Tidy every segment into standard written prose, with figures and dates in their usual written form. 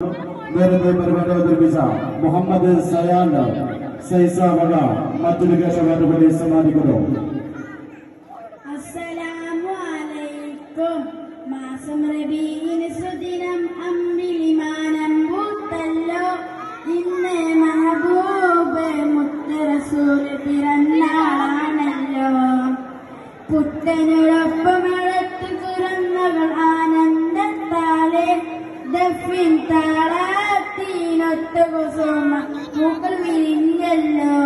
നേരത്തെ പരിപാടി അവതരിപ്പിച്ച മുഹമ്മദ് സയാൻ സൈസ വക മറ്റൊരു കേശവാദപടി സമ്മാനിക്കുന്നു. അസ്സലാമു അലൈക്കും. മാസം റബീഇന് സുദിനം അമ്പിളിമാനം പൂത്തല്ലോ. ഇന്ന് മഹബൂബ് മുത്ത് റസൂൽ പിറന്നാളാണല്ലോ. പുത്തനോടൊപ്പം അഴത്ത് തുറന്നവൾ ആനന്ദത്താലെ ദഫിൻ താളത്തിനൊത്ത് കുസുമ പൂക്കൾ വിരിഞ്ഞല്ലോ.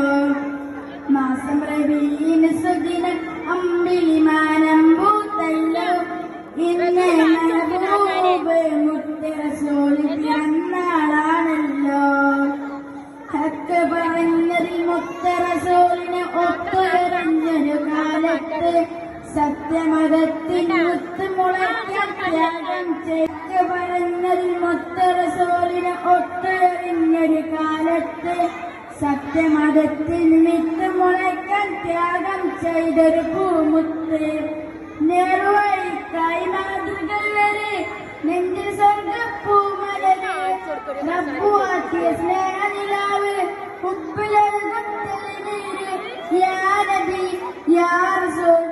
മാസം റബീഇന് സുദിനം അമ്പിളിമാനം പൂത്തല്ലോ. ഇന്ന് മഹബൂബ് മുത്ത് റസൂൽ പിറന്നാളാണല്ലോ. ഹക്ക് പറഞ്ഞതിൽ മുത്ത് റസൂലിനെ ഒത്തുയർന്നൊരു കാലത്ത് സത്യമതത്തിന് മുത്ത് മുളയ്ക്കാൻ ത്യാഗം ചെയ്ത് പറഞ്ഞതിൽ മുത്ത് റസൂലിനെ ഒത്തുയർന്നൊരു കാലത്ത് സത്യമതത്തിന് വിത്ത് മുളയ്ക്കാൻ ത്യാഗം ചെയ്തൊരു പൂമുത്ത്. നേർവഴിക്കായി മാതൃകൾ വരെ നെഞ്ചിൽ സ്വർഗപ്പൂമലര് റബ്ബുവാക്കിയ സ്നേഹനിലാവ് ഉപ്പിലൊരുകുത്തലിനീര്. യാ നബി യാ റസൂൽ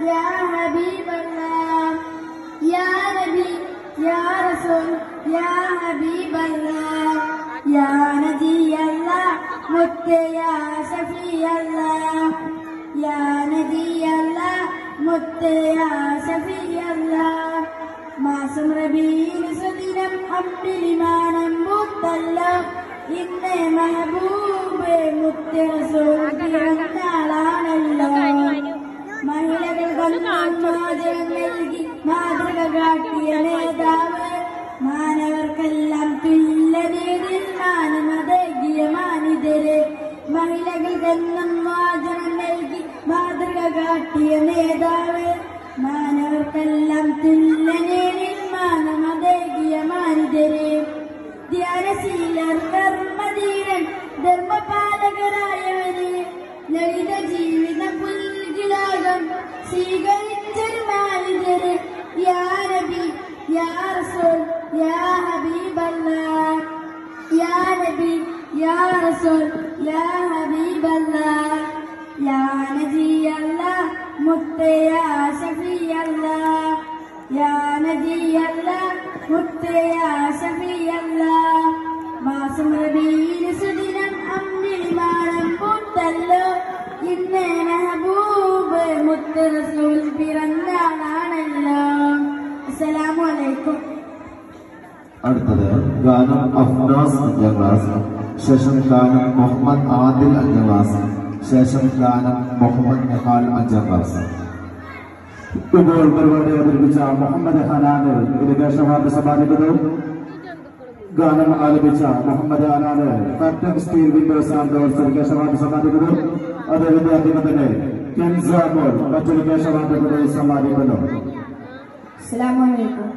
യാ ഹബീബല്ലാഹ്. യാ നബി യാ റസൂൽ യാ ഹബീബല്ലാഹ്. യാ നബിയല്ലാഹ് മുത്ത് യാ ശഫീഅല്ലാഹ്. യാ നബിയല്ലാഹ് മുത്ത് യാ ശഫീഅല്ലാഹ്. മാസം റബീഇന് സുദിനം അമ്പിളിമാനം പൂത്തല്ലോ. ഇന്ന് മഹബൂബ് മുത്ത് റസൂൽ പിറന്നാളാണല്ലോ. മഹിളകൾ മോചനം നൽകി മാതൃക കാട്ടിയ നേതാവ്. മാനവർക്കെല്ലാം തുല്യനീതിൽ മാനമതേകിയ മാനിതര്. മഹിളകൾക്കെന്നും മോചനം നൽകി മാതൃക കാട്ടിയ നേതാവ്. മാനവർക്കെല്ലാം തുല്യനീതിൽ മാനമതേകിയ മാനിതര്. ധ്യാനശീലർ ധർമ്മധീരൻ ധർമ്മപാലകരായവര്. ലളിത ജീവിത പുൽകിലാകം സ്വീകരിച്ചൊരു മാനിതര്. യാ നബി യാ റസൂൽ യാ ഹബീബല്ലാഹ്. യാ നബി യാ റസൂൽ യാ ഹബീബല്ലാഹ്. യാ നബിയല്ലാഹ് മുത്ത് യാ ശഫീഅല്ലാഹ്. യാ നബിയല്ലാഹ് മുത്ത് യാ ശഫീഅല്ലാഹ്. മാസം റബീഇന് സുദിനം അമ്പിളിമാനം പൂത്തല്ലോ. ഇന്ന് മഹബൂബ് മുത്ത് റസൂൽ പിറന്നാളാണല്ലോ. അസ്സലാമു അലൈക്കും. അടുത്തത് ഗാനം അഫ്നാസ് 5ാം ക്ലാസ്, ശേഷം ഗാനം മുഹമ്മദ് ആദിൽ 5ാം ക്ലാസ്, ശേഷം ഗാനം മുഹമ്മദ് നിഹാൽ 5ാം ക്ലാസ്. ഇപ്പോൾ പരിപാടി അവതരിപ്പിച്ച മുഹമ്മദ് ഹനാന് ഒരു കേശവാദ സമ്മാനിക്കുന്നു. ഗാനം ആലപിച്ച Muhammad Hanan curtain steel windows and doors ഒരു കേശവാദ സമ്മാനിക്കുന്നു. അദ്ദേഹത്തിന്റെ അധികം തന്നെ കെൻസാമോൾ മറ്റൊരു കേശവാദ സമ്മാനിക്കുന്നു. അസ്സലാമു അലൈക്കും.